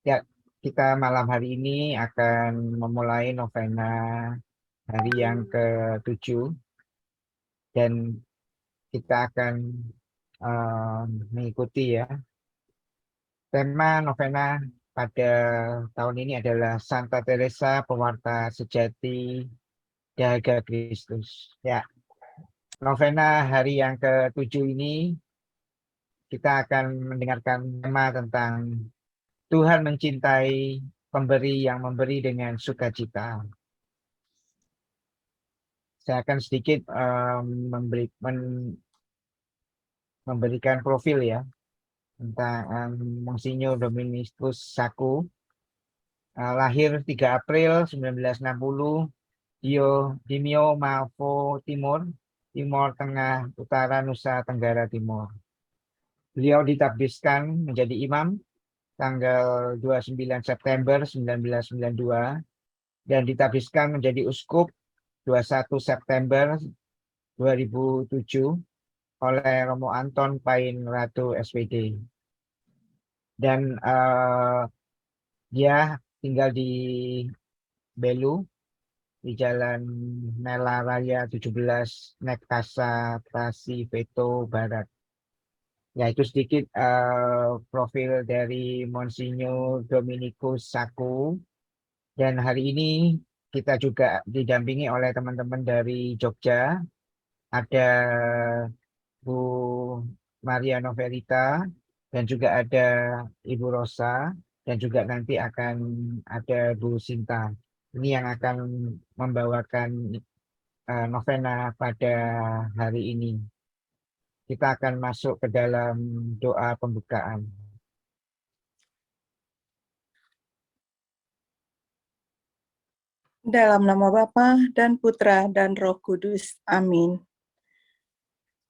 Ya, kita malam hari ini akan memulai novena hari yang ke-7 dan kita akan mengikuti ya. Tema novena pada tahun ini adalah Santa Teresa, pewarta sejati dahaga Kristus. Ya, novena hari yang ke-7 ini kita akan mendengarkan tema tentang Tuhan mencintai pemberi yang memberi dengan sukacita. Saya akan sedikit memberikan profil ya tentang Monsinyur Dominikus Saku. Lahir 3 April 1960 di Mio Mavo Timur Tengah Utara Nusa Tenggara Timur. Beliau ditabiskan menjadi imam tanggal 29 September 1992 dan ditabiskan menjadi uskup 21 September 2007 oleh Romo Anton Pain Ratu SPD. Dan dia tinggal di Belu, di Jalan Nela Raya 17, Nekasa, Tasi, Veto, Barat. Ya, itu sedikit profil dari Monsinyur Dominikus Saku. Dan hari ini kita juga didampingi oleh teman-teman dari Jogja. Ada Bu Maria Novelita dan juga ada Ibu Rosa dan juga nanti akan ada Bu Sinta. Ini yang akan membawakan novena pada hari ini. Kita akan masuk ke dalam doa pembukaan. Dalam nama Bapa dan Putra dan Roh Kudus. Amin.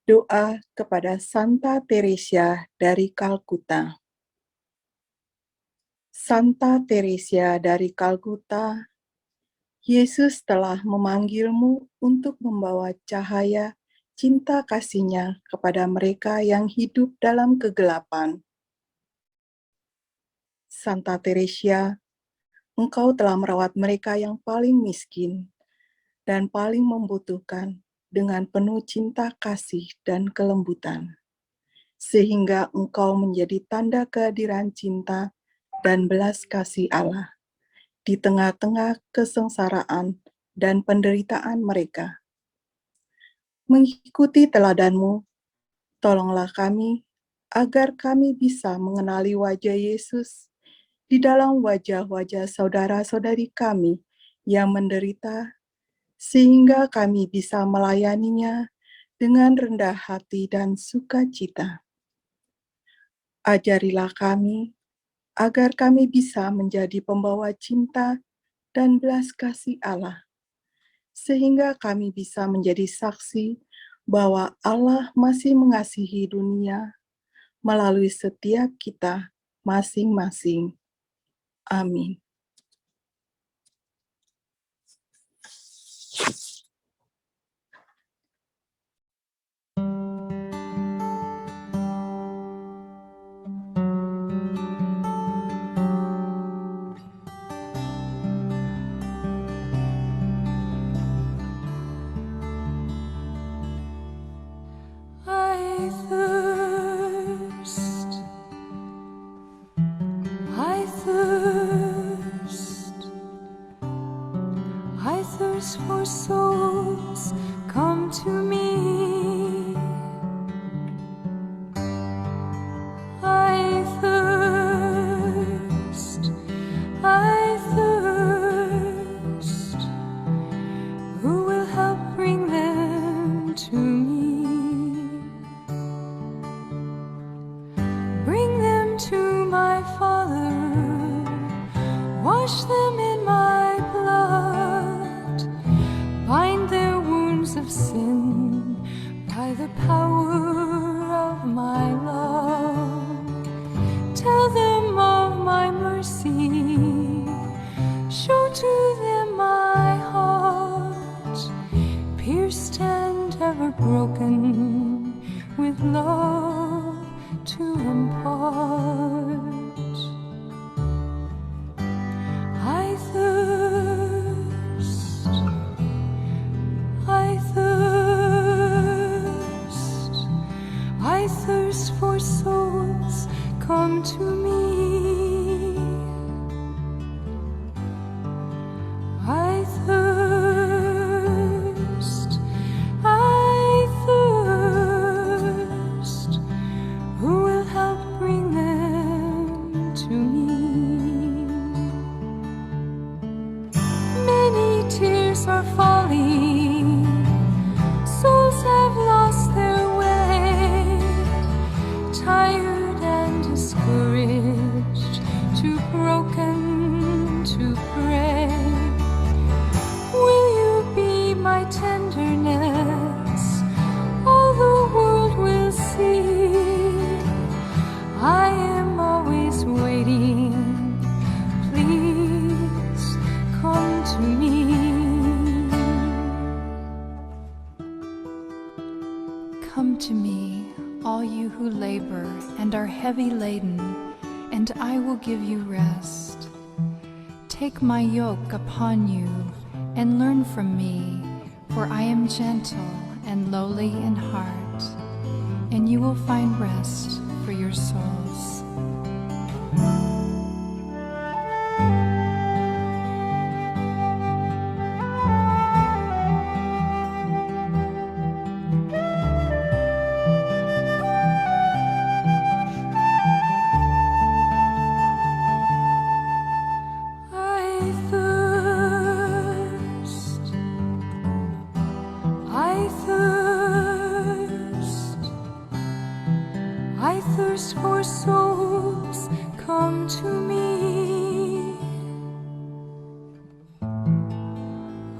Doa kepada Santa Teresia dari Kalkuta. Santa Teresia dari Kalkuta, Yesus telah memanggilmu untuk membawa cahaya cinta kasih-Nya kepada mereka yang hidup dalam kegelapan. Santa Teresia, Engkau telah merawat mereka yang paling miskin dan paling membutuhkan dengan penuh cinta kasih dan kelembutan, sehingga Engkau menjadi tanda kehadiran cinta dan belas kasih Allah di tengah-tengah kesengsaraan dan penderitaan mereka. Mengikuti teladan-Mu, tolonglah kami agar kami bisa mengenali wajah Yesus di dalam wajah-wajah saudara-saudari kami yang menderita, sehingga kami bisa melayaninya dengan rendah hati dan sukacita. Ajarilah kami agar kami bisa menjadi pembawa cinta dan belas kasih Allah, sehingga kami bisa menjadi saksi bahwa Allah masih mengasihi dunia melalui setiap kita masing-masing. Amin. I thirst for souls, come to me. I thirst. Who will help bring them to me? Bring them to my Father, wash them in my blood, bind their wounds of sin by the power of my love. Tell them of my mercy, show to them my heart, pierced and ever broken, with love to impart. come to me. I thirst, I thirst. Who will help bring them to me? Many tears are falling, souls have lost their way, tired and discouraged, too broken to pray. Will you be my tenderness? All the world will see. I am always waiting. Please come to me. Come to me, all you who labor and are heavy laden, and I will give you rest. Take my yoke upon you and learn from me, for I am gentle and lowly in heart, and you will find rest for your souls. I thirst, I thirst, I thirst for souls, come to me.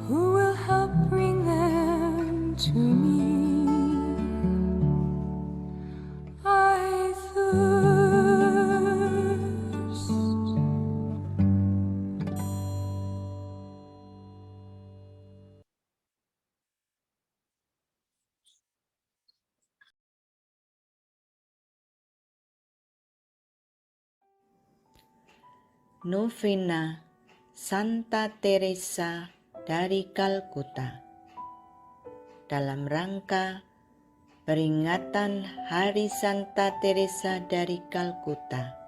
Who will help bring them to me? I thirst. Novena Santa Teresa dari Kalkuta dalam rangka peringatan Hari Santa Teresa dari Kalkuta.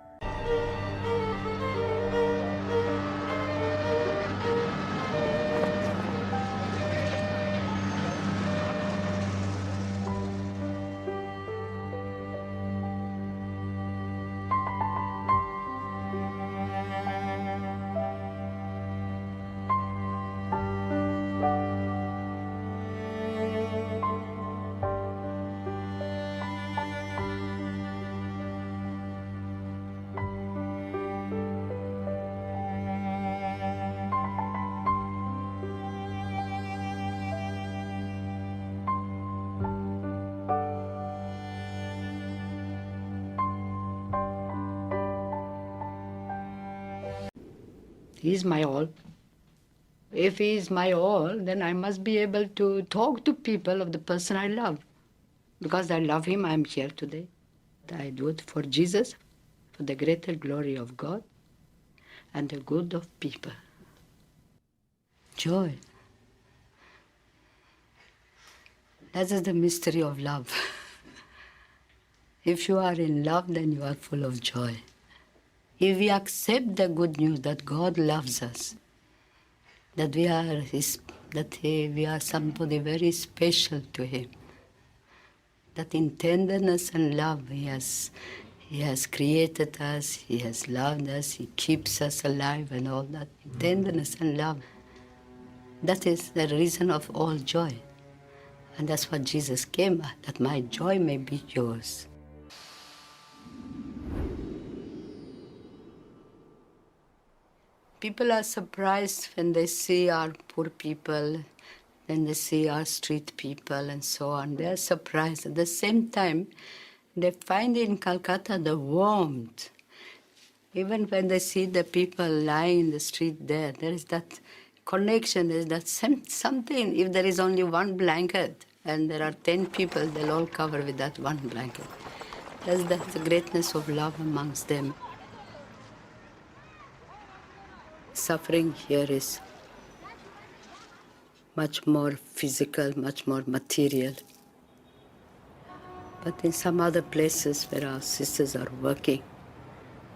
He is my all. If he is my all, then I must be able to talk to people of the person I love. Because I love him, I am here today. I do it for Jesus, for the greater glory of God and the good of people. Joy. That is the mystery of love. If you are in love, then you are full of joy. If we accept the good news that God loves us, that we are somebody very special to him, that in tenderness and love he has created us, he has loved us, he keeps us alive and all that. Tenderness and love, that is the reason of all joy. And that's what Jesus came at, that my joy may be yours. People are surprised when they see our poor people, when they see our street people and so on. They are surprised. At the same time, they find in Calcutta the warmth. Even when they see the people lying in the street there is that connection, there is that something. If there is only one blanket and there are 10 people, they'll all cover with that one blanket. That's the greatness of love amongst them. Suffering here is much more physical, much more material. But in some other places where our sisters are working,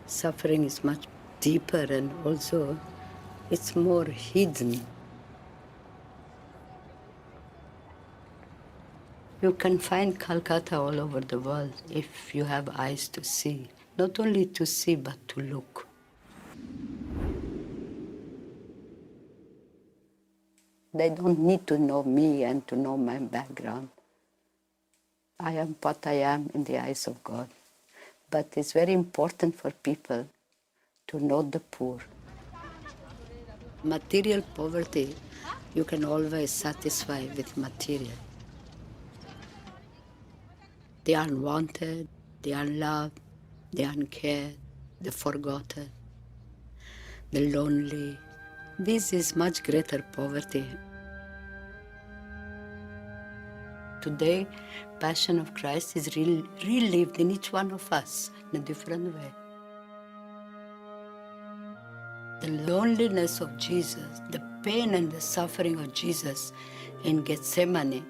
suffering is much deeper and also it's more hidden. You can find Calcutta all over the world if you have eyes to see. Not only to see, but to look. They don't need to know me and to know my background. I am what I am in the eyes of God. But it's very important for people to know the poor. Material poverty, you can always satisfy with material. The unwanted, the unloved, the uncared, the forgotten, the lonely. This is much greater poverty. Today, Passion of Christ is relived in each one of us in a different way. The loneliness of Jesus, the pain and the suffering of Jesus in Gethsemane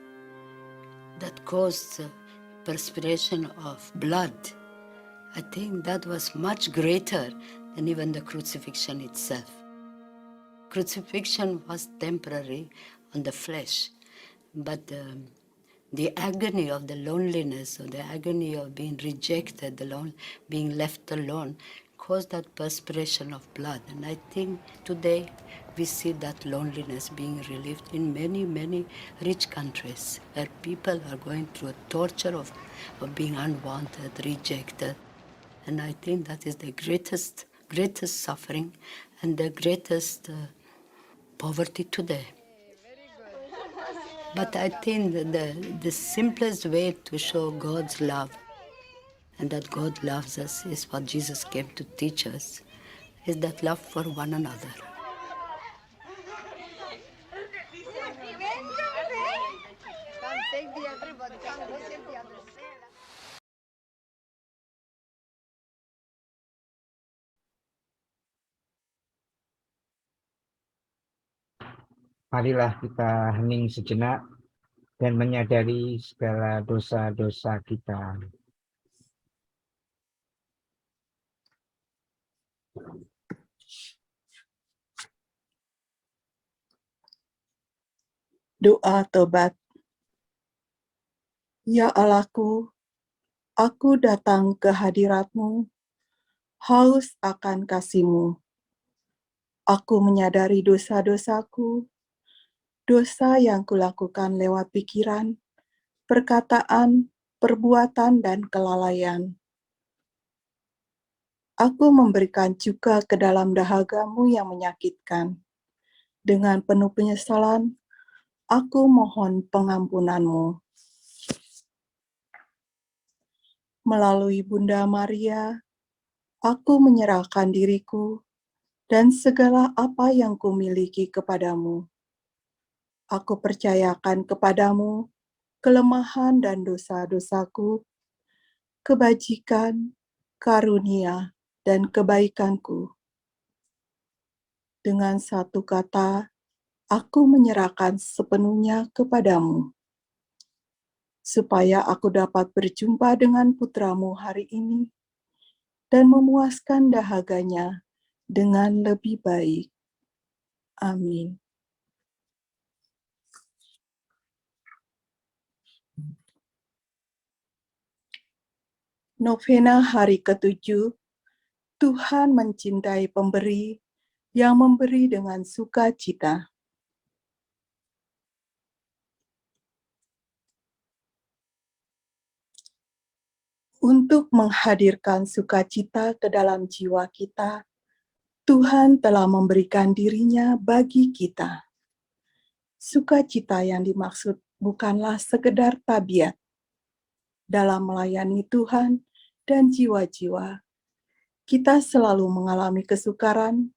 that caused perspiration of blood, I think that was much greater than even the crucifixion itself. Crucifixion was temporary on the flesh, but the agony of the loneliness, or the agony of being rejected, being left alone, caused that perspiration of blood. And I think today we see that loneliness being relieved in many, many rich countries where people are going through a torture of being unwanted, rejected. And I think that is the greatest suffering and the greatest poverty today. But I think that the simplest way to show God's love and that God loves us is what Jesus came to teach us, is that love for one another. Marilah kita hening sejenak dan menyadari segala dosa-dosa kita. Doa tobat. Ya Allahku, aku datang ke hadirat-Mu, haus akan kasih-Mu. Aku menyadari dosa-dosaku, dosa yang kulakukan lewat pikiran, perkataan, perbuatan, dan kelalaian. Aku memberikan juga ke dalam dahaga-Mu yang menyakitkan. Dengan penuh penyesalan, aku mohon pengampunan-Mu. Melalui Bunda Maria, aku menyerahkan diriku dan segala apa yang kumiliki kepadamu. Aku percayakan kepadamu kelemahan dan dosa-dosaku, kebajikan, karunia, dan kebaikanku. Dengan satu kata, aku menyerahkan sepenuhnya kepadamu, supaya aku dapat berjumpa dengan putramu hari ini dan memuaskan dahaganya dengan lebih baik. Amin. Novena hari ke-7, Tuhan mencintai pemberi yang memberi dengan sukacita. Untuk menghadirkan sukacita ke dalam jiwa kita, Tuhan telah memberikan dirinya bagi kita. Sukacita yang dimaksud bukanlah sekedar tabiat. Dalam melayani Tuhan dan jiwa-jiwa, kita selalu mengalami kesukaran,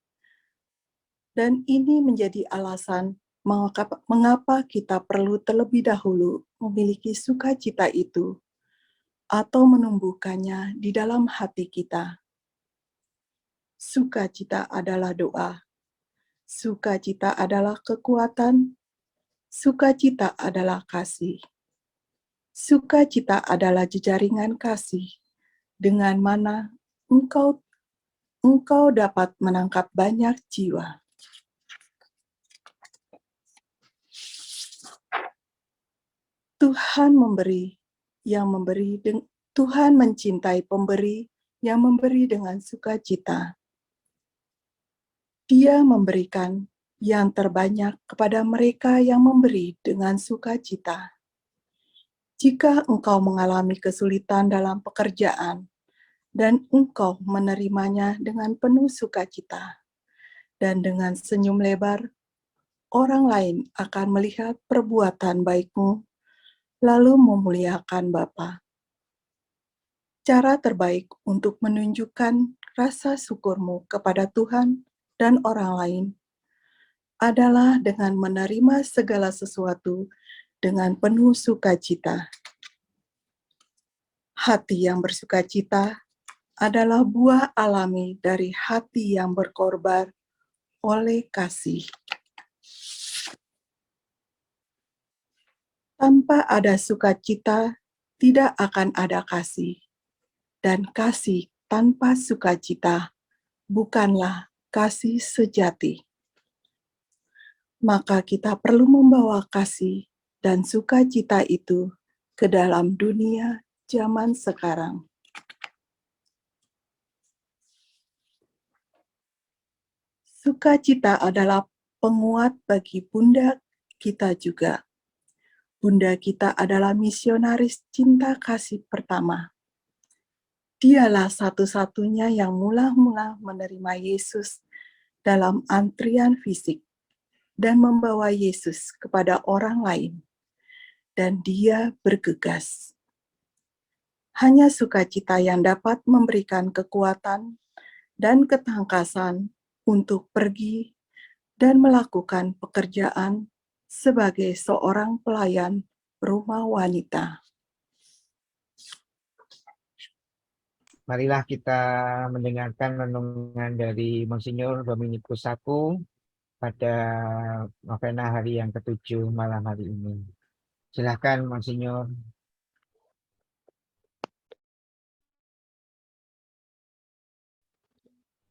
dan ini menjadi alasan mengapa kita perlu terlebih dahulu memiliki sukacita itu atau menumbuhkannya di dalam hati kita. Sukacita adalah doa. Sukacita adalah kekuatan. Sukacita adalah kasih. Sukacita adalah jejaringan kasih dengan mana engkau engkau dapat menangkap banyak jiwa. Tuhan Tuhan mencintai pemberi yang memberi dengan sukacita. Dia memberikan yang terbanyak kepada mereka yang memberi dengan sukacita. Jika engkau mengalami kesulitan dalam pekerjaan dan engkau menerimanya dengan penuh sukacita dan dengan senyum lebar, orang lain akan melihat perbuatan baikmu lalu memuliakan Bapa. Cara terbaik untuk menunjukkan rasa syukurmu kepada Tuhan dan orang lain adalah dengan menerima segala sesuatu dengan penuh sukacita. Hati yang bersukacita adalah buah alami dari hati yang berkorban oleh kasih. Tanpa ada sukacita, tidak akan ada kasih. Dan kasih tanpa sukacita bukanlah kasih sejati. Maka kita perlu membawa kasih dan sukacita itu ke dalam dunia zaman sekarang. Sukacita adalah penguat bagi bunda kita juga. Bunda kita adalah misionaris cinta kasih pertama. Dialah satu-satunya yang mula-mula menerima Yesus dalam antrian fisik dan membawa Yesus kepada orang lain. Dan dia bergegas. Hanya sukacita yang dapat memberikan kekuatan dan ketangkasan untuk pergi dan melakukan pekerjaan sebagai seorang pelayan rumah wanita. Marilah kita mendengarkan renungan dari Monsinyur Dominikus Saku pada novena hari yang ke-7 malam hari ini. Silakan Monsinyur.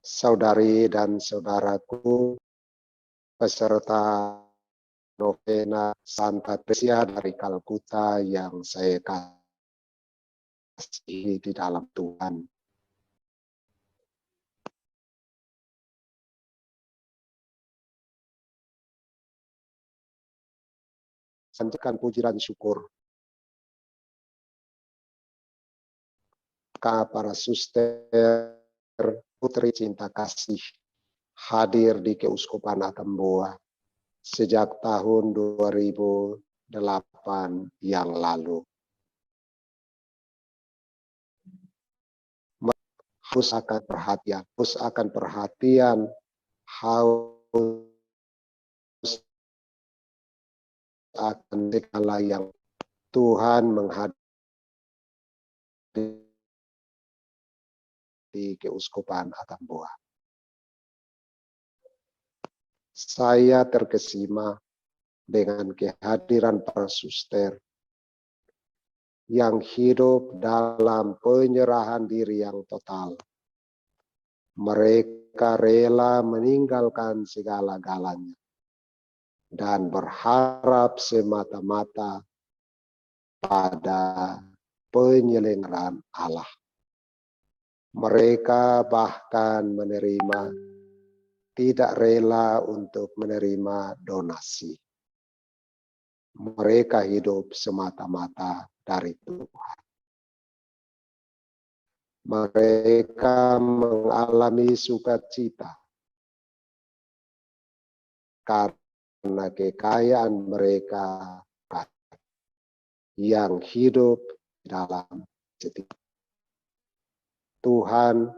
Saudari dan saudaraku, peserta novena Santa Teresia dari Kalkuta yang saya kasih di dalam Tuhan. Sanjurkan puji dan syukur para suster putri cinta kasih hadir di Keuskupan Atambua sejak tahun 2008 yang lalu. Harus akan perhatian, harus akan segala yang Tuhan menghadapi di Keuskupan Atambua. Saya terkesima dengan kehadiran para suster yang hidup dalam penyerahan diri yang total. Mereka rela meninggalkan segala-galanya dan berharap semata-mata pada penyelenggaraan Allah. Mereka bahkan tidak rela untuk menerima donasi. Mereka hidup semata-mata dari Tuhan. Mereka mengalami sukacita karena kekayaan mereka yang hidup dalam setiap. Tuhan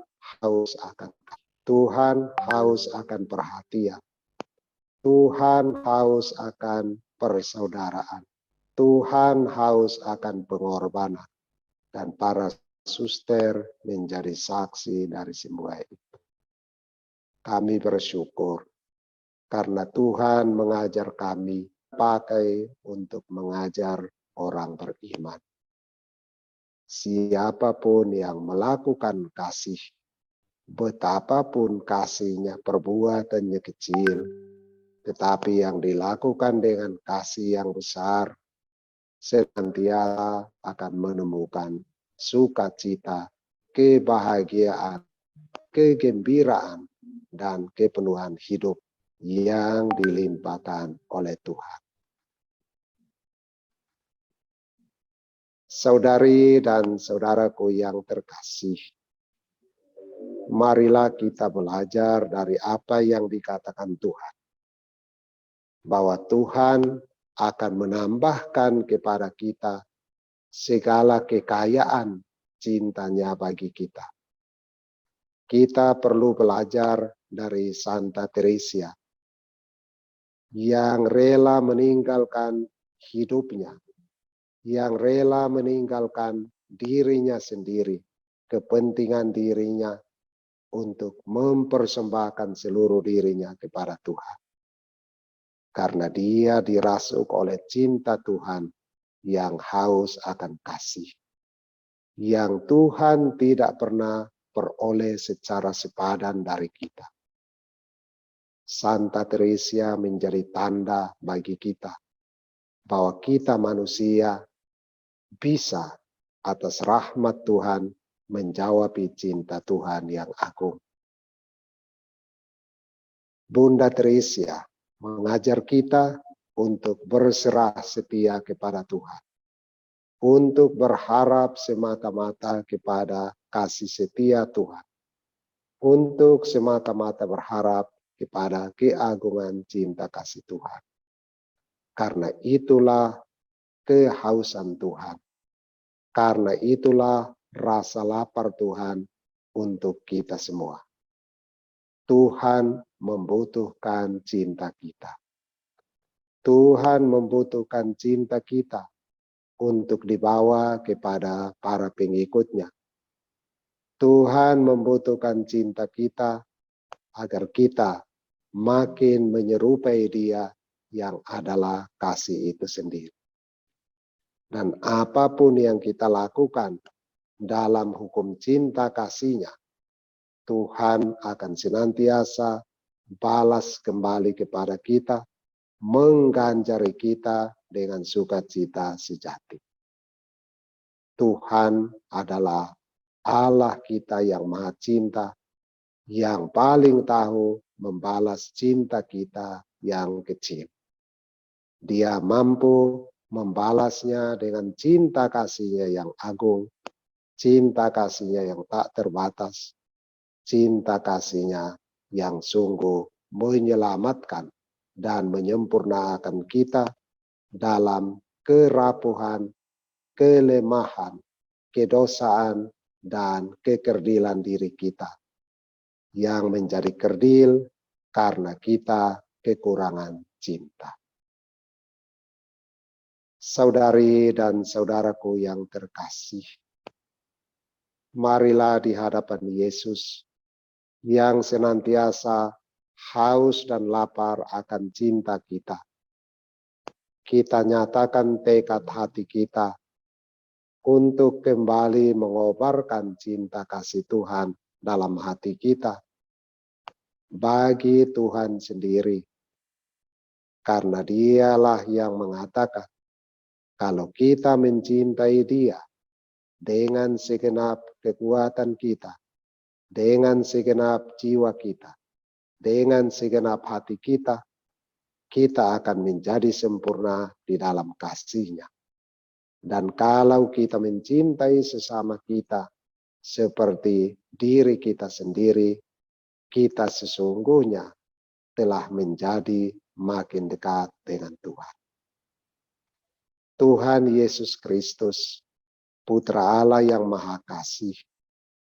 haus akan perhatian. Tuhan haus akan persaudaraan. Tuhan haus akan pengorbanan. Dan para suster menjadi saksi dari semua itu. Kami bersyukur karena Tuhan mengajar kami pakai untuk mengajar orang beriman. Siapapun yang melakukan kasih betapapun kasih-Nya perbuatannya kecil, tetapi yang dilakukan dengan kasih yang besar, senantiasa akan menemukan sukacita, kebahagiaan, kegembiraan, dan kepenuhan hidup yang dilimpahkan oleh Tuhan. Saudari dan saudaraku yang terkasih, marilah kita belajar dari apa yang dikatakan Tuhan, bahwa Tuhan akan menambahkan kepada kita segala kekayaan cintanya bagi kita. Kita perlu belajar dari Santa Teresia yang rela meninggalkan hidupnya, yang rela meninggalkan dirinya sendiri, kepentingan dirinya untuk mempersembahkan seluruh dirinya kepada Tuhan. Karena dia dirasuk oleh cinta Tuhan yang haus akan kasih, yang Tuhan tidak pernah peroleh secara sepadan dari kita. Santa Teresia menjadi tanda bagi kita bahwa kita manusia bisa atas rahmat Tuhan menjawab cinta Tuhan yang agung. Bunda Teresia mengajar kita untuk berserah setia kepada Tuhan, untuk berharap semata-mata kepada kasih setia Tuhan, untuk semata-mata berharap kepada keagungan cinta kasih Tuhan. Karena itulah kehausan Tuhan. Karena itulah rasa lapar Tuhan untuk kita semua. Tuhan membutuhkan cinta kita. Tuhan membutuhkan cinta kita untuk dibawa kepada para pengikutnya. Tuhan membutuhkan cinta kita agar kita makin menyerupai Dia yang adalah kasih itu sendiri. Dan apapun yang kita lakukan dalam hukum cinta kasih-Nya, Tuhan akan senantiasa balas kembali kepada kita, mengganjari kita dengan sukacita sejati. Tuhan adalah Allah kita yang maha cinta, yang paling tahu membalas cinta kita yang kecil. Dia mampu membalasnya dengan cinta kasih-Nya yang agung, cinta kasih-Nya yang tak terbatas, cinta kasih-Nya yang sungguh menyelamatkan dan menyempurnakan kita dalam kerapuhan, kelemahan, kedosaan, dan kekerdilan diri kita, yang menjadi kerdil karena kita kekurangan cinta. Saudari dan saudaraku yang terkasih, marilah di hadapan Yesus yang senantiasa haus dan lapar akan cinta kita. Kita nyatakan tekad hati kita untuk kembali mengobarkan cinta kasih Tuhan dalam hati kita bagi Tuhan sendiri. Karena Dialah yang mengatakan, kalau kita mencintai Dia dengan segenap kekuatan kita, dengan segenap jiwa kita, dengan segenap hati kita, kita akan menjadi sempurna di dalam kasih-Nya. Dan kalau kita mencintai sesama kita seperti diri kita sendiri, kita sesungguhnya telah menjadi makin dekat dengan Tuhan. Tuhan Yesus Kristus, Putra Allah yang Maha Kasih,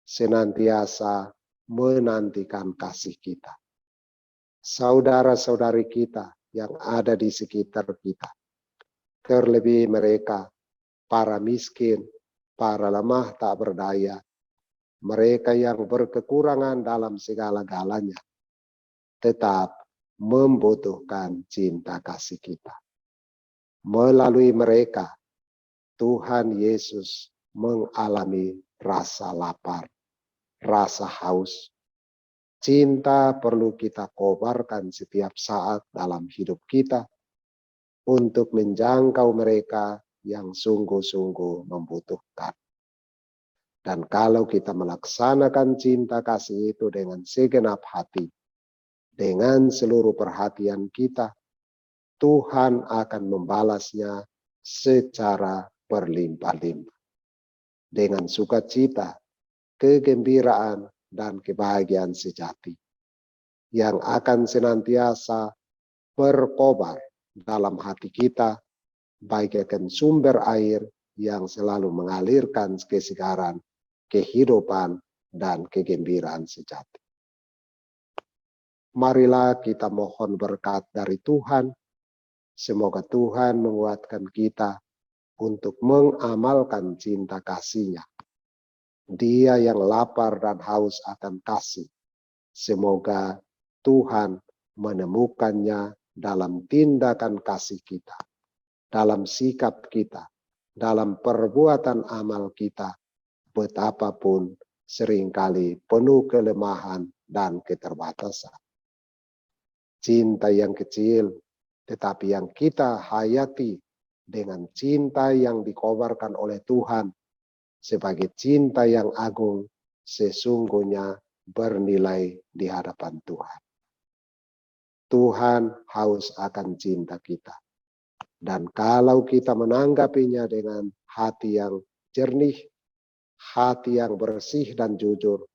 senantiasa menantikan kasih kita. Saudara-saudari kita yang ada di sekitar kita, terlebih mereka, para miskin, para lemah tak berdaya, mereka yang berkekurangan dalam segala-galanya, tetap membutuhkan cinta kasih kita. Melalui mereka, Tuhan Yesus mengalami rasa lapar, rasa haus, Cinta perlu kita kobarkan setiap saat dalam hidup kita untuk menjangkau mereka yang sungguh-sungguh membutuhkan. Dan kalau kita melaksanakan cinta kasih itu dengan segenap hati, dengan seluruh perhatian kita, Tuhan akan membalasnya secara berlimpah-limpah. Dengan sukacita, kegembiraan, dan kebahagiaan sejati yang akan senantiasa berkobar dalam hati kita, bagaikan sumber air yang selalu mengalirkan kesegaran, kehidupan, dan kegembiraan sejati. Marilah kita mohon berkat dari Tuhan. Semoga Tuhan menguatkan kita untuk mengamalkan cinta kasih-Nya. Dia yang lapar dan haus akan kasih. Semoga Tuhan menemukannya dalam tindakan kasih kita, dalam sikap kita, dalam perbuatan amal kita, betapapun seringkali penuh kelemahan dan keterbatasan. Cinta yang kecil, tetapi yang kita hayati dengan cinta yang dikobarkan oleh Tuhan sebagai cinta yang agung, sesungguhnya bernilai di hadapan Tuhan. Tuhan haus akan cinta kita. Dan kalau kita menanggapinya dengan hati yang jernih, hati yang bersih dan jujur,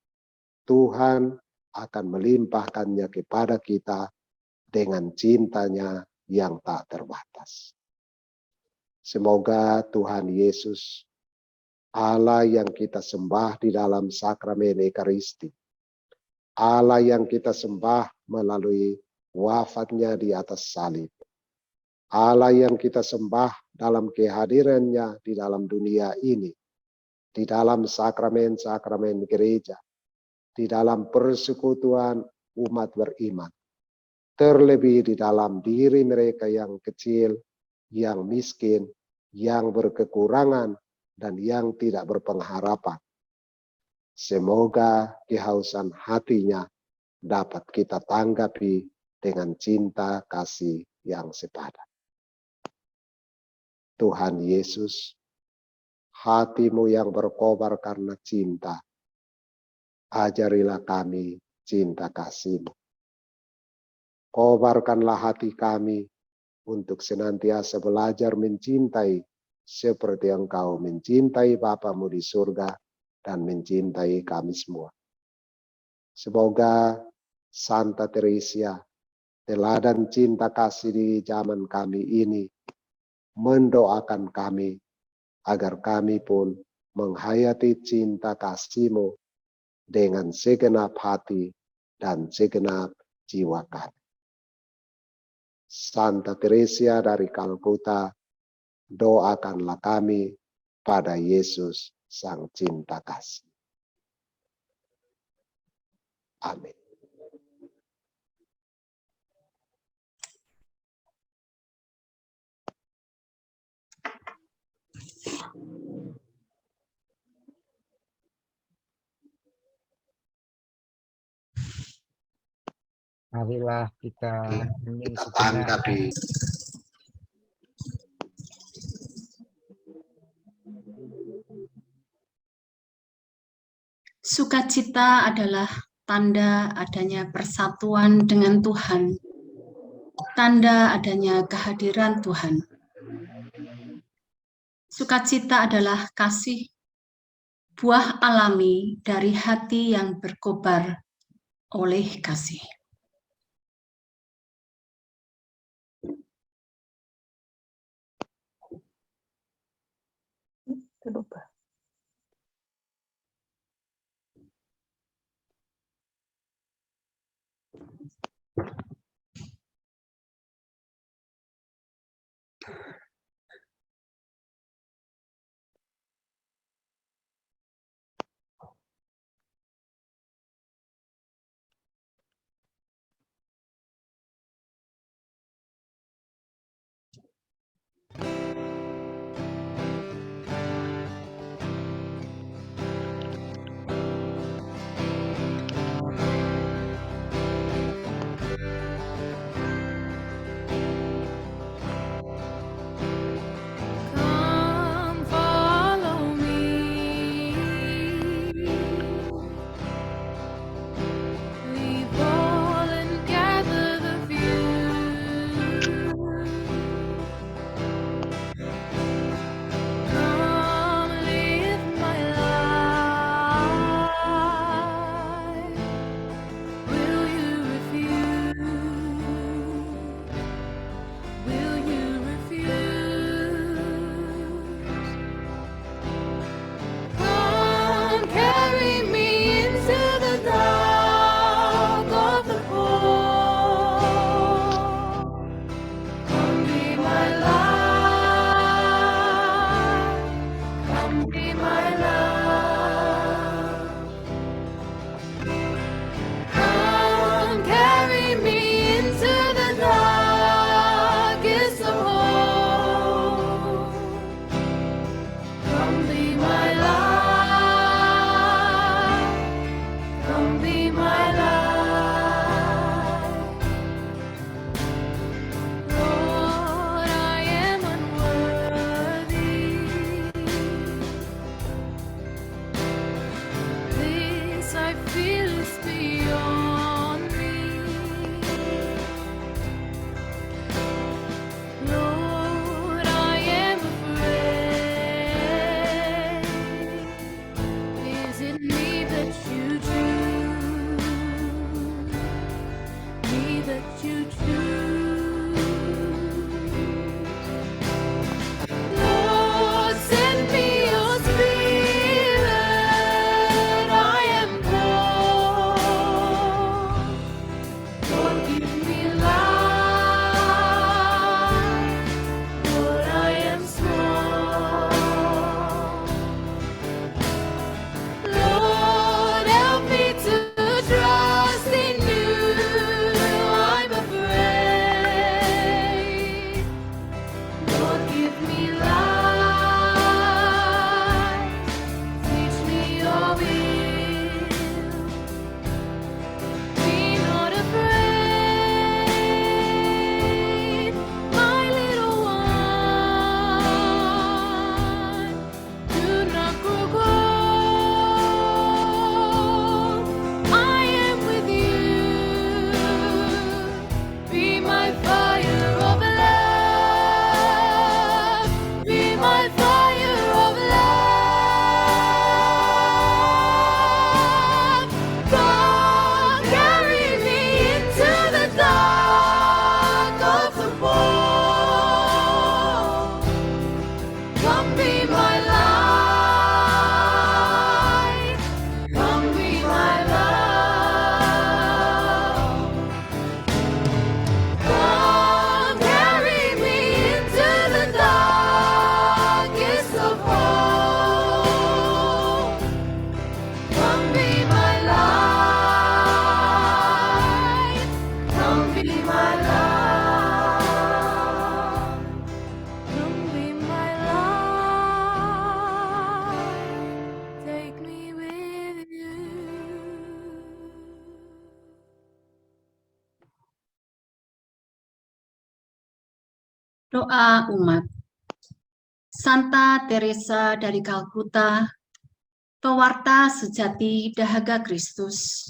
Tuhan akan melimpahkannya kepada kita dengan cintanya yang tak terbatas. Semoga Tuhan Yesus, Allah yang kita sembah di dalam sakramen Ekaristi, Allah yang kita sembah melalui wafatnya di atas salib, Allah yang kita sembah dalam kehadirannya di dalam dunia ini, di dalam sakramen-sakramen gereja, di dalam persekutuan umat beriman, terlebih di dalam diri mereka yang kecil, yang miskin, yang berkekurangan, dan yang tidak berpengharapan. Semoga kehausan hatinya dapat kita tanggapi dengan cinta kasih yang sepadan. Tuhan Yesus, hatimu yang berkobar karena cinta, ajarilah kami cinta kasih-Mu. Kobarkanlah hati kami untuk senantiasa belajar mencintai seperti Engkau mencintai Bapamu di surga dan mencintai kami semua. Semoga Santa Teresia, teladan cinta kasih di zaman kami ini, mendoakan kami agar kami pun menghayati cinta kasih-Mu dengan segenap hati dan segenap jiwa kami. Santa Teresia dari Kalkuta, doakanlah kami pada Yesus Sang Cinta Kasih. Amin. Marilah kita hening Kita sejenak. tanggapi. Sukacita adalah tanda adanya persatuan dengan Tuhan, tanda adanya kehadiran Tuhan. Sukacita adalah kasih, buah alami dari hati yang berkobar oleh kasih. Lupa. you choose. Lord, send me your spirit, I am poor. Lord, give me life, Lord, I am small. Lord, help me to trust in you, I'm afraid. Lord, give me life, teach me your will. Be not afraid, my little one. Do not grow cold. I am with you. Be my fire of love. Be my fire of love. God, carry me into the dark of the world. Come be my light. Come be my love. Come carry me into the darkest of all. Come be my light. Come be my love. Come be my light. Take me with you. Doa umat. Santa Teresa dari Kalkuta, pewarta sejati dahaga Kristus,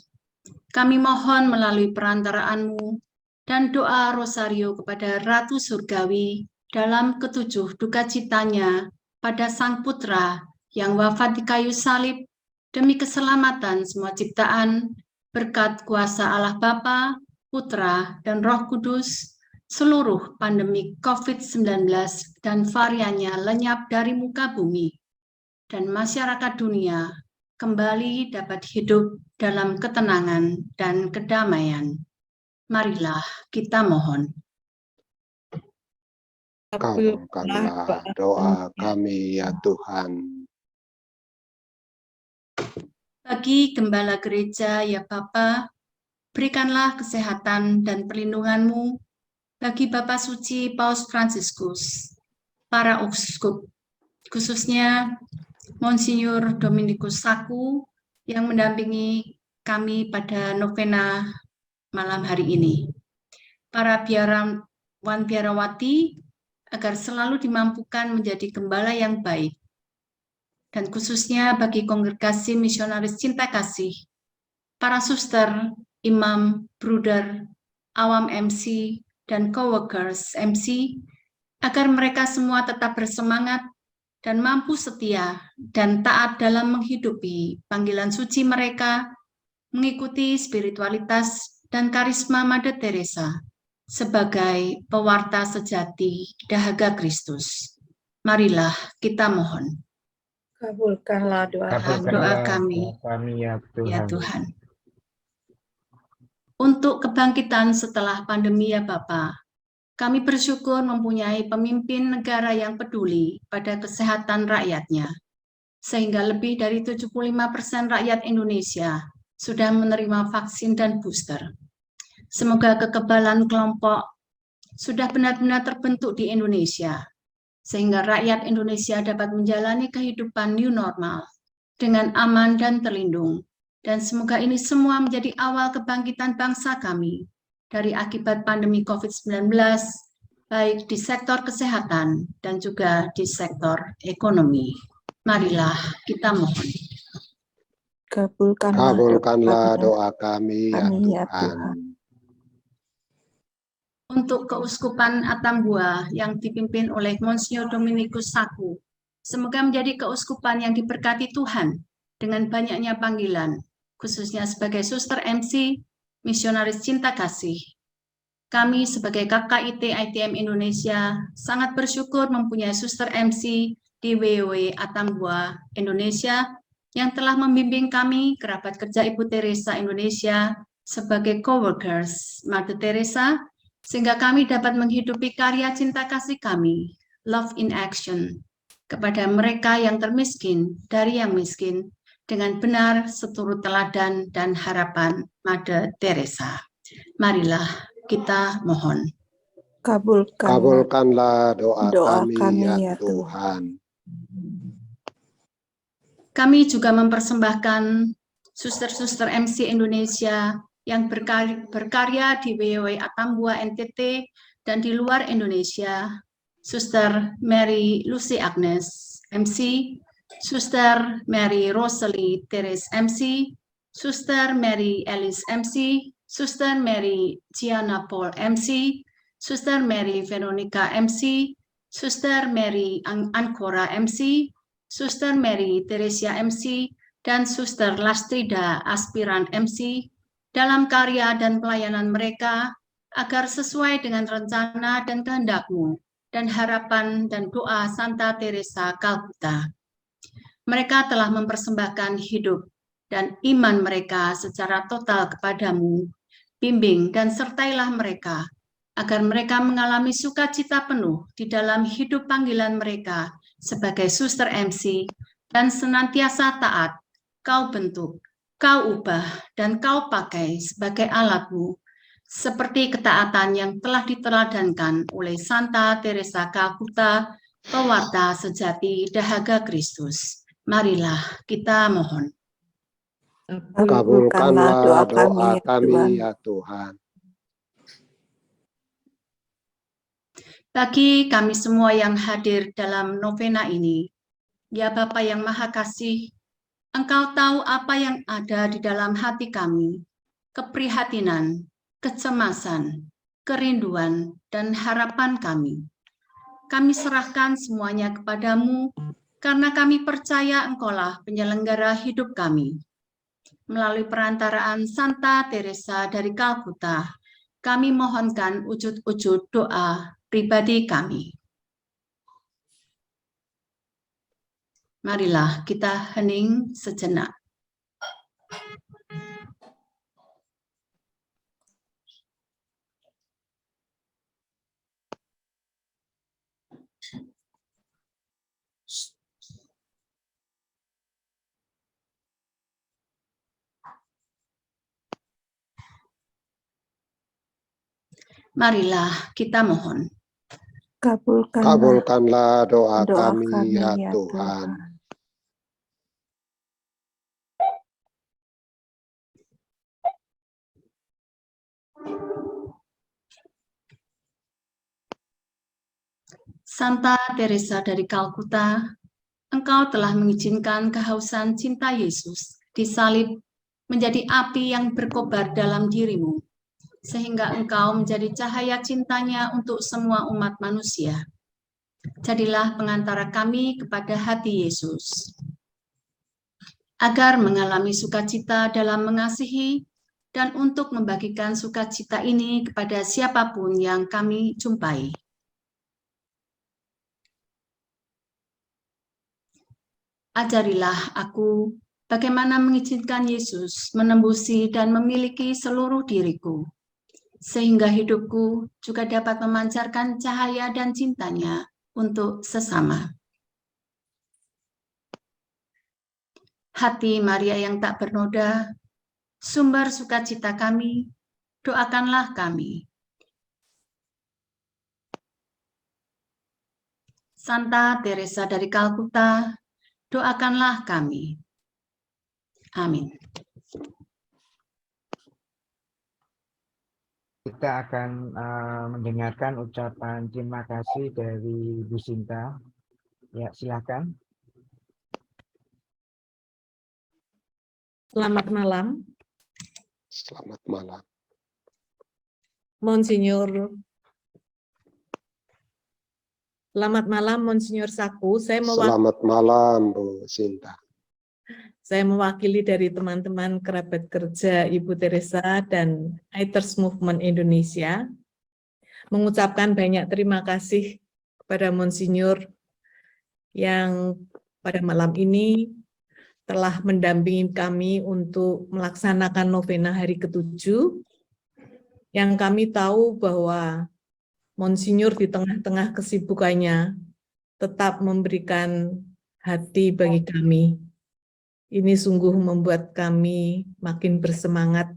kami mohon melalui perantaraanmu dan doa rosario kepada Ratu Surgawi dalam ketujuh duka citanya pada Sang Putra yang wafat di kayu salib demi keselamatan semua ciptaan, berkat kuasa Allah Bapa, Putra, dan Roh Kudus, seluruh pandemi COVID-19 dan variannya lenyap dari muka bumi, dan masyarakat dunia kembali dapat hidup dalam ketenangan dan kedamaian. Marilah kita mohon. Kabulkanlah doa kami ya Tuhan. Bagi Gembala Gereja ya Bapa, berikanlah kesehatan dan perlindungan-Mu bagi Bapak Suci Paus Fransiskus, para uskup, khususnya Monsinyur Dominikus Saku yang mendampingi kami pada novena malam hari ini. Para biarawan biarawati agar selalu dimampukan menjadi gembala yang baik. Dan khususnya bagi kongregasi misionaris cinta kasih, para suster, imam, bruder, awam MC, dan coworkers MC, agar mereka semua tetap bersemangat dan mampu setia dan taat dalam menghidupi panggilan suci mereka, mengikuti spiritualitas dan karisma Mother Teresa sebagai pewarta sejati dahaga Kristus. Marilah kita mohon. Kabulkanlah doa kami. Kami ya Tuhan. ya Tuhan. Untuk kebangkitan setelah pandemi ya Bapa, kami bersyukur mempunyai pemimpin negara yang peduli pada kesehatan rakyatnya, sehingga lebih dari 75% rakyat Indonesia sudah menerima vaksin dan booster. Semoga kekebalan kelompok sudah benar-benar terbentuk di Indonesia, sehingga rakyat Indonesia dapat menjalani kehidupan new normal dengan aman dan terlindung. Dan semoga ini semua menjadi awal kebangkitan bangsa kami dari akibat pandemi COVID-19, baik di sektor kesehatan dan juga di sektor ekonomi. Marilah kita mohon. Kabulkanlah doa kami ya Tuhan. Untuk Keuskupan Atambua yang dipimpin oleh Monsinyur Dominikus Saku, semoga menjadi keuskupan yang diberkati Tuhan dengan banyaknya panggilan, khususnya sebagai suster MC, misionaris cinta kasih, Kami sebagai KKIT ITM Indonesia sangat bersyukur mempunyai Suster MC di WW Atambua Indonesia yang telah membimbing kami, kerabat kerja Ibu Teresa Indonesia, sebagai coworkers Mother Teresa, sehingga kami dapat menghidupi karya cinta kasih kami, Love in Action, kepada mereka yang termiskin dari yang miskin, dengan benar seturut teladan dan harapan Mother Teresa. Marilah kita mohon. Kabulkanlah doa doa kami, ya ya Tuhan. Kami juga mempersembahkan suster-suster MC Indonesia yang berkarya di WW Atambua NTT dan di luar Indonesia, Suster Mary Lucy Agnes MC, Suster Mary Rosalie Teres MC, Suster Mary Alice MC, Suster Mary Gianna Paul MC, Suster Mary Veronica MC, Suster Mary Ancora MC, Suster Mary Teresia MC, dan Suster Lastrida Aspiran MC dalam karya dan pelayanan mereka agar sesuai dengan rencana dan kehendak-Mu dan harapan dan doa Santa Teresa Calcutta. Mereka telah mempersembahkan hidup dan iman mereka secara total kepadamu. Bimbing dan sertailah mereka agar mereka mengalami sukacita penuh di dalam hidup panggilan mereka sebagai suster MC dan senantiasa taat, Kau bentuk, Kau ubah, dan Kau pakai sebagai alat-Mu, seperti ketaatan yang telah diteladankan oleh Santa Teresa Calcutta, pewarta sejati dahaga Kristus. Marilah kita mohon. Kabulkanlah doa kami, ya Tuhan. Bagi kami semua yang hadir dalam novena ini, ya Bapa yang Maha Kasih, Engkau tahu apa yang ada di dalam hati kami, keprihatinan, kecemasan, kerinduan, dan harapan kami. Kami serahkan semuanya kepadamu, karena kami percaya Engkaulah penyelenggara hidup kami. Melalui perantaraan Santa Teresa dari Calcutta, kami mohonkan wujud-wujud doa pribadi kami. Marilah kita hening sejenak. Marilah kita mohon. Kabulkanlah doa kami, ya Tuhan. Santa Teresa dari Calcutta, Engkau telah mengizinkan kehausan cinta Yesus disalib menjadi api yang berkobar dalam dirimu, sehingga Engkau menjadi cahaya cintanya untuk semua umat manusia. Jadilah pengantara kami kepada hati Yesus, agar mengalami sukacita dalam mengasihi dan untuk membagikan sukacita ini kepada siapapun yang kami jumpai. Ajarilah aku bagaimana mengizinkan Yesus menembusi dan memiliki seluruh diriku, sehingga hidupku juga dapat memancarkan cahaya dan cintanya untuk sesama. Hati Maria yang tak bernoda, sumber sukacita kami, doakanlah kami. Santa Teresa dari Calcutta, doakanlah kami. Amin. Kita akan mendengarkan ucapan terima kasih dari Bu Sinta. Ya, silakan. Selamat malam. Selamat malam. Monsinyur. Selamat malam, Monsinyur Saku. Selamat malam, Bu Sinta. Saya mewakili dari teman-teman kerabat kerja Ibu Teresa dan Writers Movement Indonesia mengucapkan banyak terima kasih kepada Monsinyur yang pada malam ini telah mendampingi kami untuk melaksanakan novena hari ke-7, yang kami tahu bahwa Monsinyur di tengah-tengah kesibukannya tetap memberikan hati bagi kami. Ini sungguh membuat kami makin bersemangat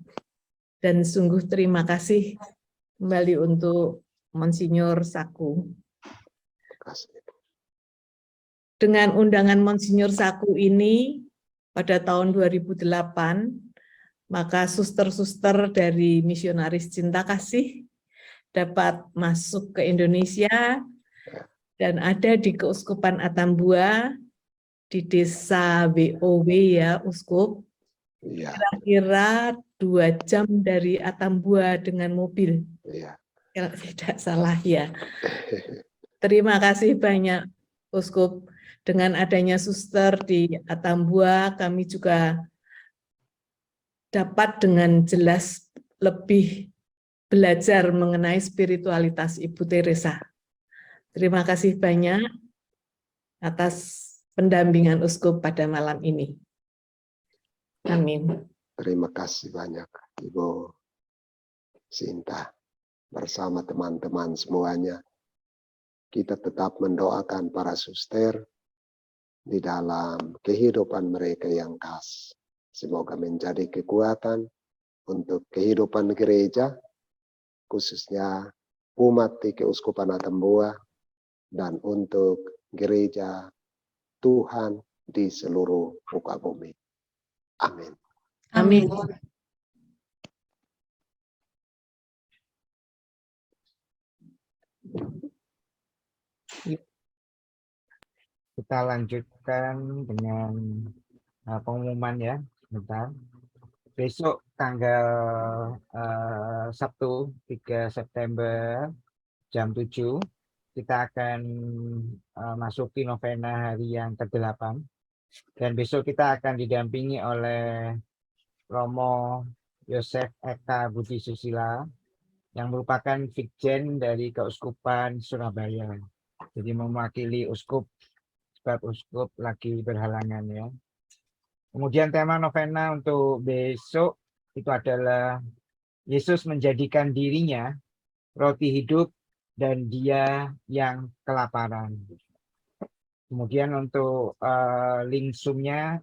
dan sungguh terima kasih kembali untuk Monsinyur Saku. Terima kasih. Dengan undangan Monsinyur Saku ini pada tahun 2008, maka suster-suster dari Misionaris Cinta Kasih dapat masuk ke Indonesia dan ada di Keuskupan Atambua di desa BOW ya, Uskup. Iya, Kira-kira 2 jam dari Atambua dengan mobil. iya. Kalau tidak salah ya. Terima kasih banyak, Uskup. Dengan adanya suster di Atambua, kami juga dapat dengan jelas lebih belajar mengenai spiritualitas Ibu Teresa. Terima kasih banyak atas pendampingan Uskup pada malam ini. Amin. Terima kasih banyak Ibu Sinta. Bersama teman-teman semuanya, kita tetap mendoakan para suster di dalam kehidupan mereka yang khas. Semoga menjadi kekuatan untuk kehidupan gereja, khususnya umat di Keuskupan Atambua, dan untuk gereja Tuhan di seluruh muka bumi. Amin. Amin. Kita lanjutkan dengan pengumuman ya, sebentar. Besok tanggal Sabtu 3 September jam 7 kita akan masuki novena hari yang ke-8, dan besok kita akan didampingi oleh Romo Yosef Eka Budi Susila yang merupakan Vikjen dari Keuskupan Surabaya. Jadi mewakili uskup, sebab uskup lagi berhalangan ya. Kemudian tema novena untuk besok itu adalah Yesus menjadikan dirinya roti hidup dan dia yang kelaparan. Kemudian untuk link Zoom-nya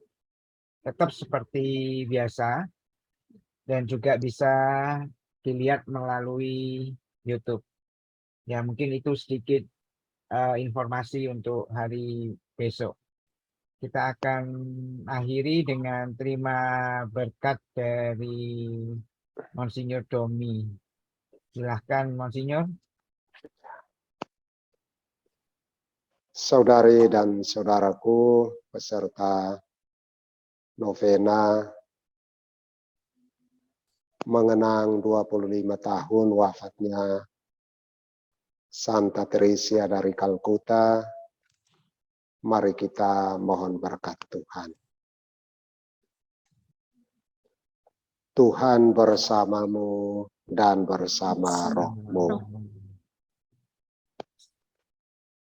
tetap seperti biasa dan juga bisa dilihat melalui YouTube. Ya, mungkin itu sedikit informasi untuk hari besok. Kita akan akhiri dengan terima berkat dari Monsinyur Domi. Silahkan Monsinyur. Saudari dan saudaraku peserta novena mengenang 25 tahun wafatnya Santa Teresia dari Kalkuta, mari kita mohon berkat Tuhan. Tuhan bersamamu dan bersama rohmu.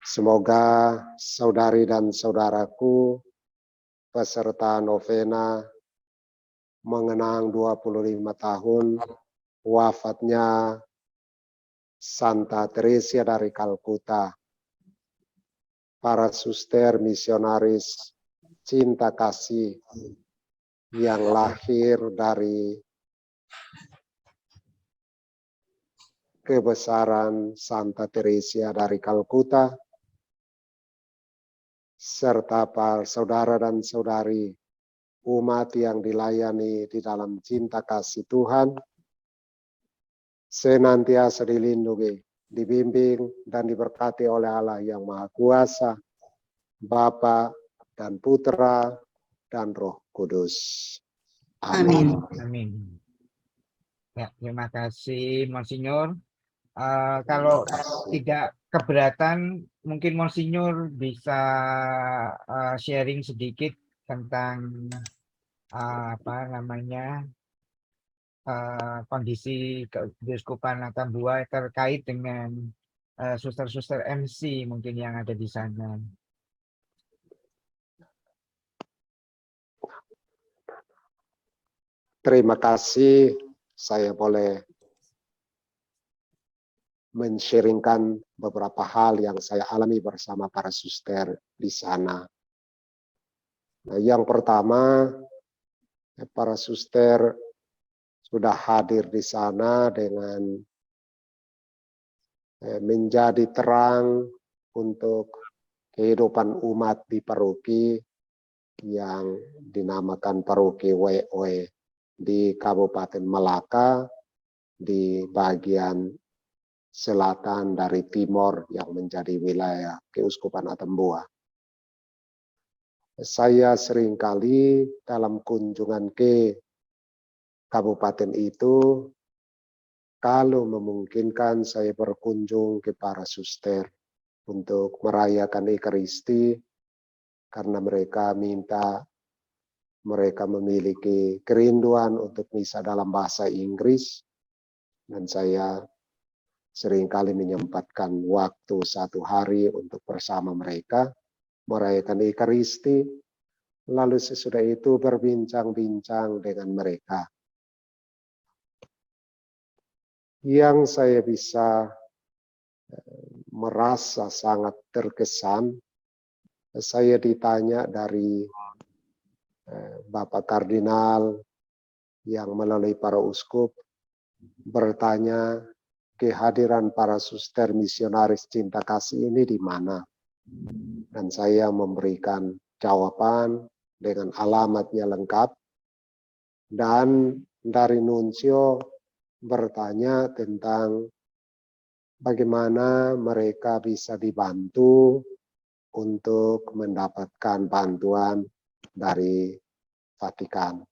Semoga saudari dan saudaraku peserta novena mengenang 25 tahun wafatnya Santa Teresia dari Kalkuta, para suster misionaris cinta kasih yang lahir dari kebesaran Santa Teresia dari Kalkuta, serta para saudara dan saudari umat yang dilayani di dalam cinta kasih Tuhan, senantiasa dilindungi, dibimbing, dan diberkati oleh Allah yang Maha Kuasa, Bapa dan Putra dan Roh Kudus. Amin. Amin. Ya, terima kasih Monsinyur. Kalau tidak keberatan, mungkin Monsinyur bisa sharing sedikit tentang kondisi keuskupan Atambua terkait dengan suster-suster MC mungkin yang ada di sana. Terima kasih, saya boleh men-sharingkan beberapa hal yang saya alami bersama para suster di sana. Nah, yang pertama, para suster sudah hadir di sana dengan menjadi terang untuk kehidupan umat di paroki yang dinamakan paroki WOE di Kabupaten Malaka, di bagian selatan dari timur yang menjadi wilayah Keuskupan Atambua. Saya seringkali dalam kunjungan ke kabupaten itu, kalau memungkinkan saya berkunjung ke para suster untuk merayakan Ekaristi, karena mereka minta mereka memiliki kerinduan untuk misa dalam bahasa Inggris, dan saya seringkali menyempatkan waktu 1 hari untuk bersama mereka merayakan Ekaristi, lalu sesudah itu berbincang-bincang dengan mereka. Yang saya bisa merasa sangat terkesan, saya ditanya dari Bapak Kardinal yang melalui para uskup bertanya kehadiran para suster misionaris cinta kasih ini di mana, dan saya memberikan jawaban dengan alamatnya lengkap, dan dari nuncio bertanya tentang bagaimana mereka bisa dibantu untuk mendapatkan bantuan dari Vatikan.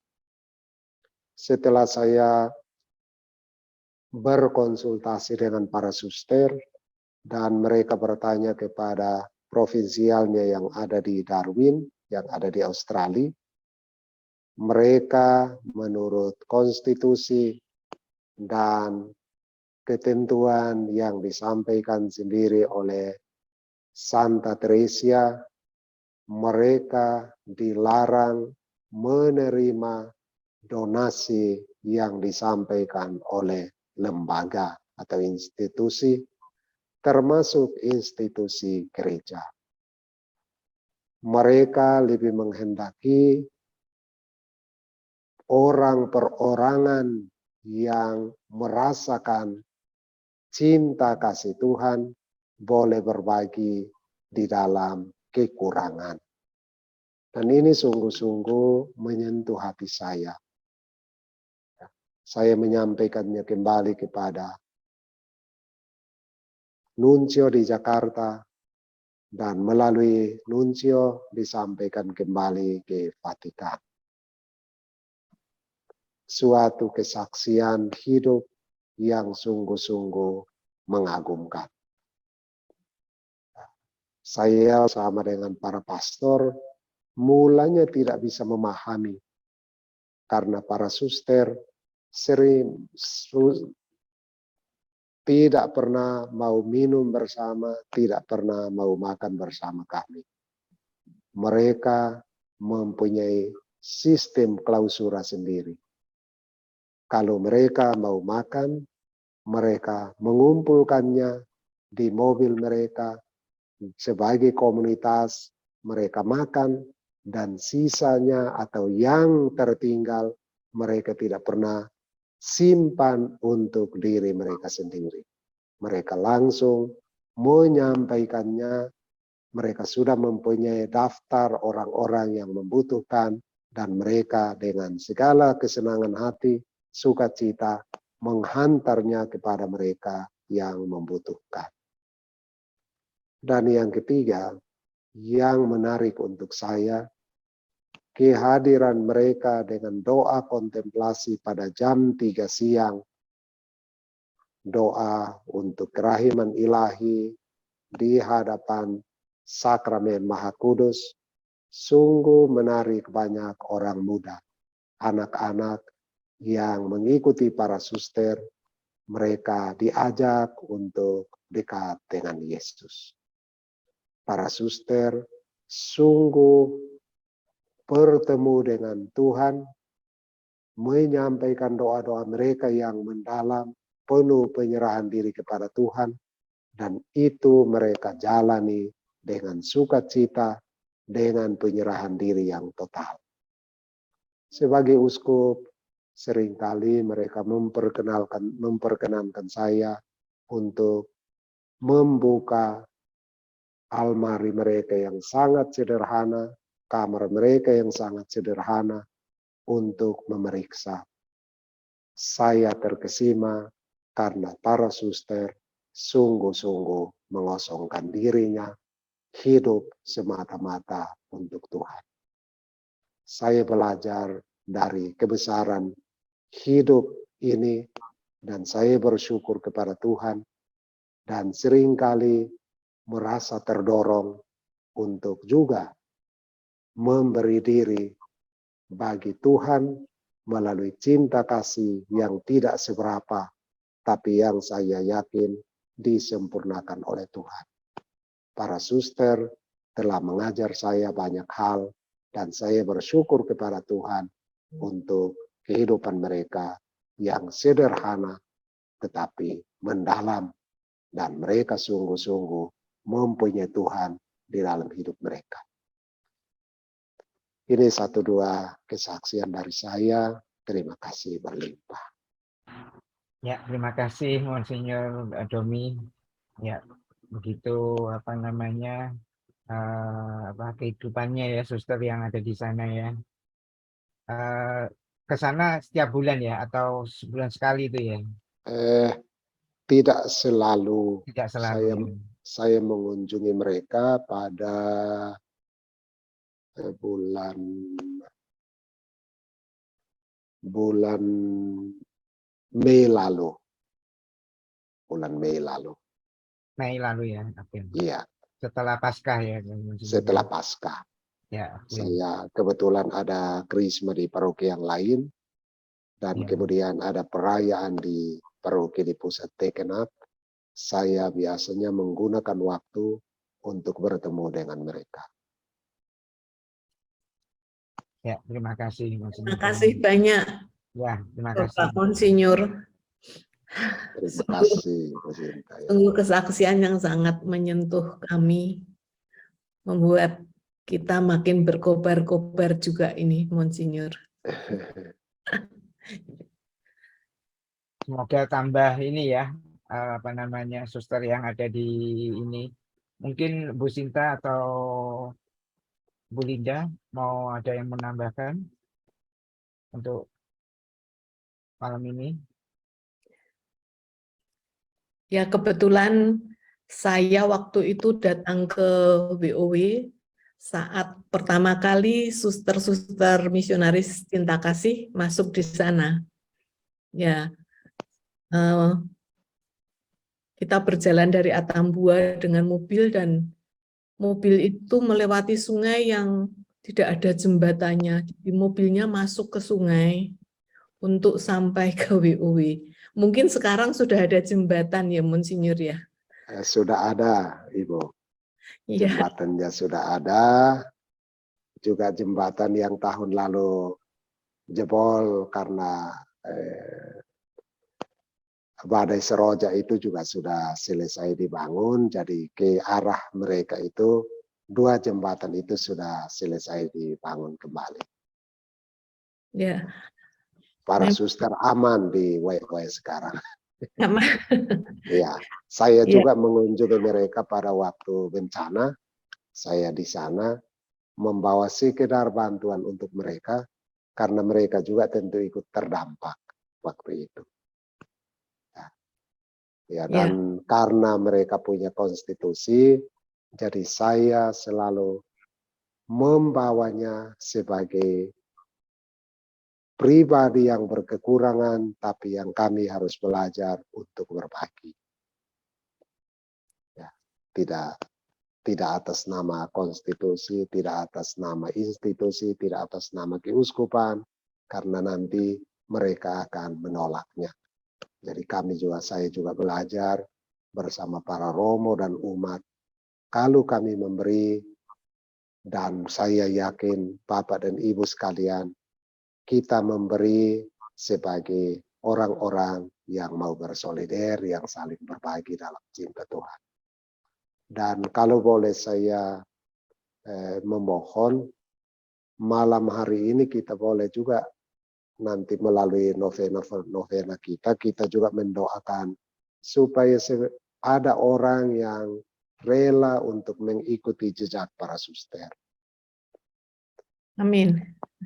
Setelah saya berkonsultasi dengan para suster dan mereka bertanya kepada provinsialnya yang ada di Darwin, yang ada di Australia, mereka menurut konstitusi dan ketentuan yang disampaikan sendiri oleh Santa Teresia, mereka dilarang menerima donasi yang disampaikan oleh lembaga atau institusi, termasuk institusi gereja. Mereka lebih menghendaki orang perorangan yang merasakan cinta kasih Tuhan boleh berbagi di dalam kekurangan. Dan ini sungguh-sungguh menyentuh hati saya. Saya menyampaikannya kembali kepada Nuncio di Jakarta, dan melalui Nuncio disampaikan kembali ke Vatikan. Suatu kesaksian hidup yang sungguh-sungguh mengagumkan. Saya sama dengan para pastor mulanya tidak bisa memahami, karena para suster tidak pernah mau minum bersama, tidak pernah mau makan bersama kami. Mereka mempunyai sistem klausura sendiri. Kalau mereka mau makan, mereka mengumpulkannya di mobil mereka sebagai komunitas, mereka makan, dan sisanya atau yang tertinggal mereka tidak pernah simpan untuk diri mereka sendiri. Mereka langsung menyampaikannya, mereka sudah mempunyai daftar orang-orang yang membutuhkan, dan mereka dengan segala kesenangan hati, sukacita menghantarnya kepada mereka yang membutuhkan. Dan yang ketiga, yang menarik untuk saya, kehadiran mereka dengan doa kontemplasi pada jam 3 siang, doa untuk kerahiman ilahi di hadapan Sakramen Maha Kudus, sungguh menarik banyak orang muda, anak-anak yang mengikuti para suster, mereka diajak untuk dekat dengan Yesus. Para suster sungguh bertemu dengan Tuhan, menyampaikan doa-doa mereka yang mendalam, penuh penyerahan diri kepada Tuhan, dan itu mereka jalani dengan sukacita, dengan penyerahan diri yang total. Sebagai uskup, seringkali mereka memperkenankan saya untuk membuka almari mereka yang sangat sederhana, kamar mereka yang sangat sederhana, untuk memeriksa. Saya terkesima karena para suster sungguh-sungguh mengosongkan dirinya, hidup semata-mata untuk Tuhan. Saya belajar dari kebesaran hidup ini dan saya bersyukur kepada Tuhan dan seringkali merasa terdorong untuk juga memberi diri bagi Tuhan melalui cinta kasih yang tidak seberapa, tapi yang saya yakin disempurnakan oleh Tuhan. Para suster telah mengajar saya banyak hal, dan saya bersyukur kepada Tuhan untuk kehidupan mereka yang sederhana tetapi mendalam, dan mereka sungguh-sungguh mempunyai Tuhan di dalam hidup mereka. Ini 1-2 kesaksian dari saya. Terima kasih berlimpah. Ya, terima kasih Monsinyur Domi. Ya, begitu kehidupannya ya suster yang ada di sana ya. Ke sana setiap bulan ya atau sebulan sekali itu ya? Tidak selalu. Tidak selalu. Saya mengunjungi mereka pada bulan Mei lalu. Bulan Mei lalu. Mei lalu ya. Oke. Iya. Setelah Paskah ya. Setelah Paskah. Ya. Saya kebetulan ada krisma di paroki yang lain, dan kemudian ada perayaan di paroki di pusat Tekenat. Saya biasanya menggunakan waktu untuk bertemu dengan mereka. Ya, terima kasih Monsinyur. Terima kasih banyak. Ya, terima kasih Bapak Monsinyur. Terima kasih, Bu Sinta. Sungguh kesaksian yang sangat menyentuh kami, membuat kita makin berkobar-kobar juga ini, Monsinyur. Semoga tambah ini ya, suster yang ada di ini. Mungkin Bu Sinta atau Bu Linda mau ada yang menambahkan untuk malam ini? Ya, kebetulan saya waktu itu datang ke WOW saat pertama kali suster-suster misionaris cinta kasih masuk di sana. Ya, kita berjalan dari Atambua dengan mobil, dan mobil itu melewati sungai yang tidak ada jembatannya. Jadi mobilnya masuk ke sungai untuk sampai ke WOW. Mungkin sekarang sudah ada jembatan ya, Monsinyur ya? Sudah ada, Ibu. Jembatannya sudah ada. Juga jembatan yang tahun lalu jebol karena badai Seroja itu juga sudah selesai dibangun. Jadi ke arah mereka itu 2 jembatan itu sudah selesai dibangun kembali. Ya. Para suster aman di WW sekarang. Ya, saya juga mengunjungi mereka pada waktu bencana. Saya di sana membawa sekedar bantuan untuk mereka, karena mereka juga tentu ikut terdampak waktu itu. Ya, dan karena mereka punya konstitusi, jadi saya selalu membawanya sebagai pribadi yang berkekurangan, tapi yang kami harus belajar untuk berbagi. Ya, tidak atas nama konstitusi, tidak atas nama institusi, tidak atas nama keuskupan, karena nanti mereka akan menolaknya. Jadi saya juga belajar bersama para romo dan umat. Kalau kami memberi, dan saya yakin Bapak dan Ibu sekalian, kita memberi sebagai orang-orang yang mau bersolider, yang saling berbagi dalam cinta Tuhan. Dan kalau boleh saya memohon, malam hari ini kita boleh juga nanti melalui novena kita juga mendoakan supaya ada orang yang rela untuk mengikuti jejak para suster. Amin.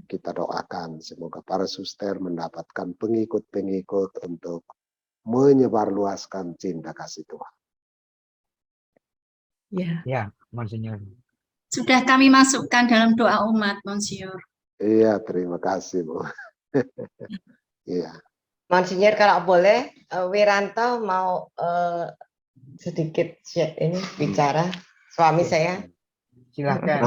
Kita doakan semoga para suster mendapatkan pengikut-pengikut untuk menyebarluaskan cinta kasih Tuhan. Ya. Ya, Monsinyur. Sudah kami masukkan dalam doa umat, Monsinyur. Iya, terima kasih, Bu. Iya. Monsinyur kalau boleh, Wiranto mau sedikit ini bicara, suami saya. Silakan.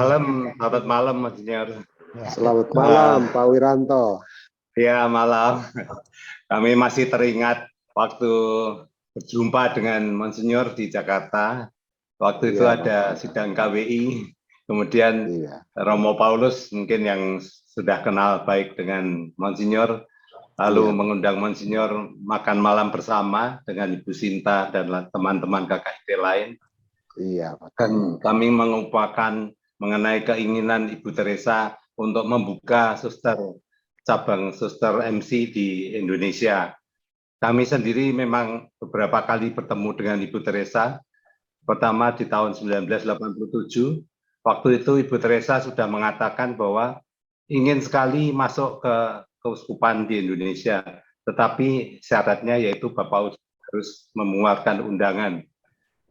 Selamat malam, Monsinyur. Ya. Selamat malam, Pak Wiranto. Ya, malam. Kami masih teringat waktu berjumpa dengan Monsinyur di Jakarta. Waktu itu ada sidang KWI, kemudian Romo Paulus mungkin yang sudah kenal baik dengan Monsinyur, lalu mengundang Monsinyur makan malam bersama dengan Ibu Sinta dan teman-teman KKIT lain. Iya. Dan kami mengupakan mengenai keinginan Ibu Teresa untuk membuka cabang suster MC di Indonesia. Kami sendiri memang beberapa kali bertemu dengan Ibu Teresa. Pertama di tahun 1987, waktu itu Ibu Teresa sudah mengatakan bahwa ingin sekali masuk ke keuskupan di Indonesia, tetapi syaratnya yaitu Bapak harus mengeluarkan undangan.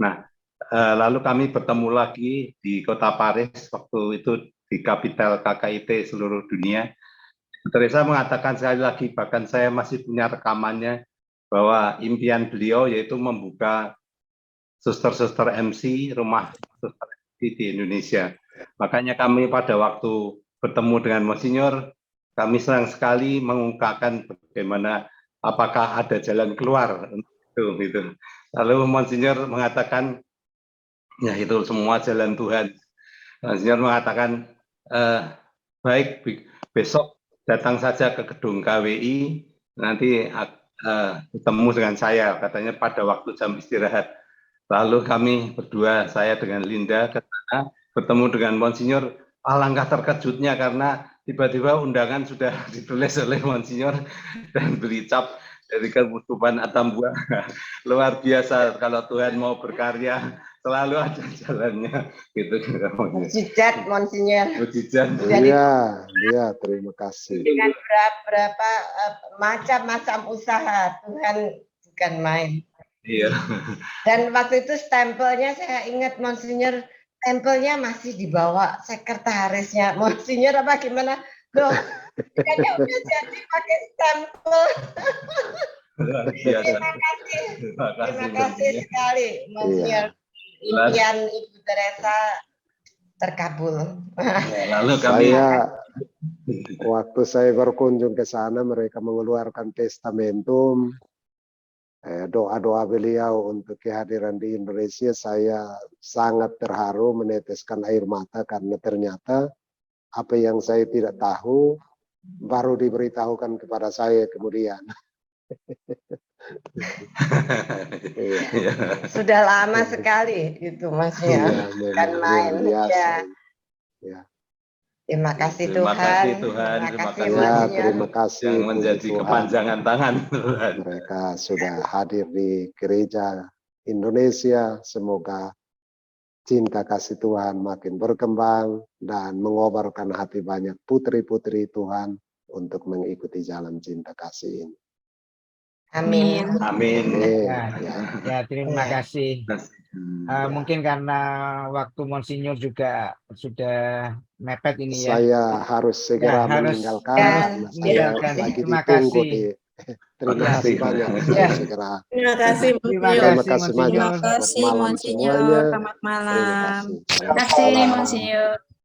Nah, lalu kami bertemu lagi di kota Paris, waktu itu di kapital KKIT seluruh dunia. Ibu Teresa mengatakan sekali lagi, bahkan saya masih punya rekamannya, bahwa impian beliau yaitu membuka suster-suster MC, rumah suster MC di Indonesia. Makanya kami pada waktu bertemu dengan Monsinyur, kami senang sekali mengungkapkan bagaimana apakah ada jalan keluar untuk itu. Lalu Monsinyur mengatakan, ya itu semua jalan Tuhan. Monsinyur mengatakan, baik besok datang saja ke gedung KWI, nanti ketemu dengan saya, katanya pada waktu jam istirahat. Lalu kami berdua, saya dengan Linda, ke sana, bertemu dengan Monsinyur. Alangkah terkejutnya karena tiba-tiba undangan sudah ditulis oleh Monsinyur dan beri cap dari Keuskupan Atambua. Luar biasa, kalau Tuhan mau berkarya, selalu ada jalannya. Gitu. Mujizat, Monsinyur. Mujizat. Iya, terima kasih. Dengan berapa macam-macam usaha, Tuhan bukan main. Iya. Dan waktu itu stempelnya saya ingat, Monsinyur, stempelnya masih dibawa sekretarisnya Monsinyur apa gimana? Loh, kayaknya udah jadi pakai stempel. Terima kasih sekali, Monsinyur. Impian Ibu Teresa terkabul. Lalu kami waktu saya berkunjung ke sana, mereka mengeluarkan testamentum. Doa-doa beliau untuk kehadiran di Indonesia, saya sangat terharu meneteskan air mata karena ternyata apa yang saya tidak tahu baru diberitahukan kepada saya kemudian. Sudah lama sekali itu, Mas ya. Bukan main. Ya. Terima kasih Tuhan. Terima kasih yang menjadi Tuhan. kepanjangan tangan Tuhan. Mereka sudah hadir di gereja Indonesia. Semoga cinta kasih Tuhan makin berkembang dan mengobarkan hati banyak putri-putri Tuhan untuk mengikuti jalan cinta kasih ini. Amin. Amin. Ya, terima kasih. Mungkin karena waktu Monsinyur juga sudah mepet ini ya. Saya harus segera meninggalkan. Terima kasih. Terima kasih banyak. Segera. Terima kasih, Monsinyur. Terima kasih, Monsinyur. Selamat malam. Terima kasih, Monsinyur.